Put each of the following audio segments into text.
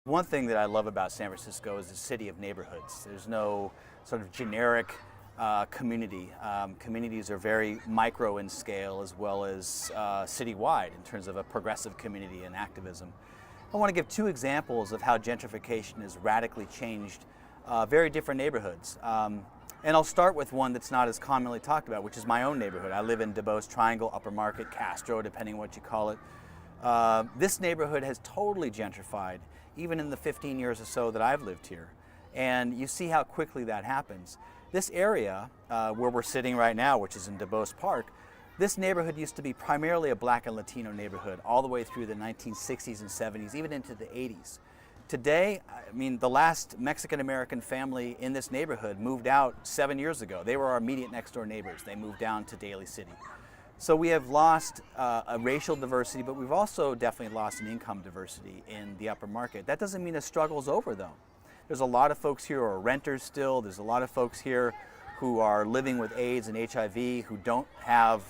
One thing that I love about San Francisco is the city of neighborhoods. There's no sort of generic community. Communities are very micro in scale as well as citywide in terms of a progressive community and activism. I want to give two examples of how gentrification has radically changed very different neighborhoods. And I'll start with one that's not as commonly talked about, which is my own neighborhood. I live in Duboce Triangle, Upper Market, Castro, depending on what you call it. This neighborhood has totally gentrified, even in the 15 years or so that I've lived here. And you see how quickly that happens. This area where we're sitting right now, which is in Duboce Park, this neighborhood used to be primarily a Black and Latino neighborhood all the way through the 1960s and 70s, even into the 80s. Today, I mean, the last Mexican-American family in this neighborhood moved out 7 years ago. They were our immediate next door neighbors. They moved down to Daly City. So we have lost a racial diversity, but we've also definitely lost an income diversity in the upper market. That doesn't mean the struggle's over, though. There's a lot of folks here who are renters still. There's a lot of folks here who are living with AIDS and HIV, who don't have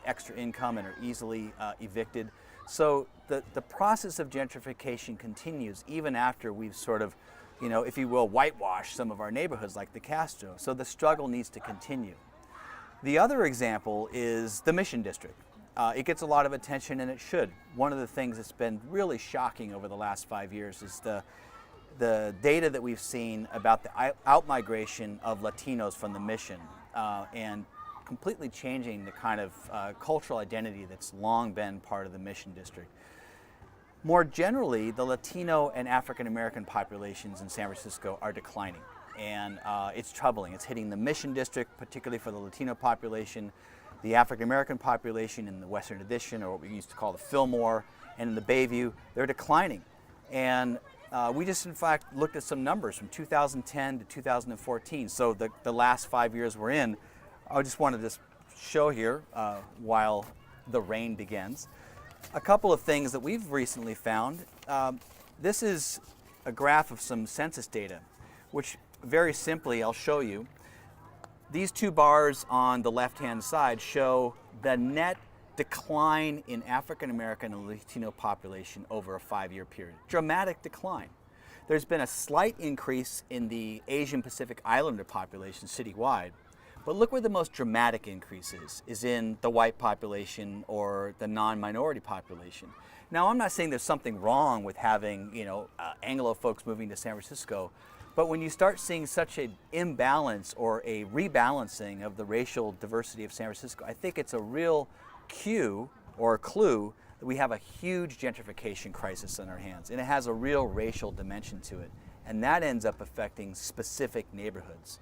extra income and are easily evicted. So the process of gentrification continues even after we've sort of, you know, if you will, whitewashed some of our neighborhoods like the Castro. So the struggle needs to continue. The other example is the Mission District. It gets a lot of attention, and it should. One of the things that's been really shocking over the last 5 years is the data that we've seen about the outmigration of Latinos from the Mission and completely changing the kind of cultural identity that's long been part of the Mission District. More generally, the Latino and African American populations in San Francisco are declining, and it's troubling. It's hitting the Mission District, particularly for the Latino population, the African American population in the Western Addition, or what we used to call the Fillmore, and in the Bayview. They're declining. And we just, in fact, looked at some numbers from 2010 to 2014, so the last 5 years we're in. I just wanted to show here, while the rain begins, a couple of things that we've recently found. This is a graph of some census data, which very simply I'll show you. These two bars on the left-hand side show the net decline in African American and Latino population over a 5-year period. Dramatic decline. There's been a slight increase in the Asian Pacific Islander population citywide, but look where the most dramatic increase is in the white population or the non-minority population. Now, I'm not saying there's something wrong with having, you know, Anglo folks moving to San Francisco, but when you start seeing such an imbalance or a rebalancing of the racial diversity of San Francisco, I think it's a real cue or a clue that we have a huge gentrification crisis on our hands, and it has a real racial dimension to it, and that ends up affecting specific neighborhoods.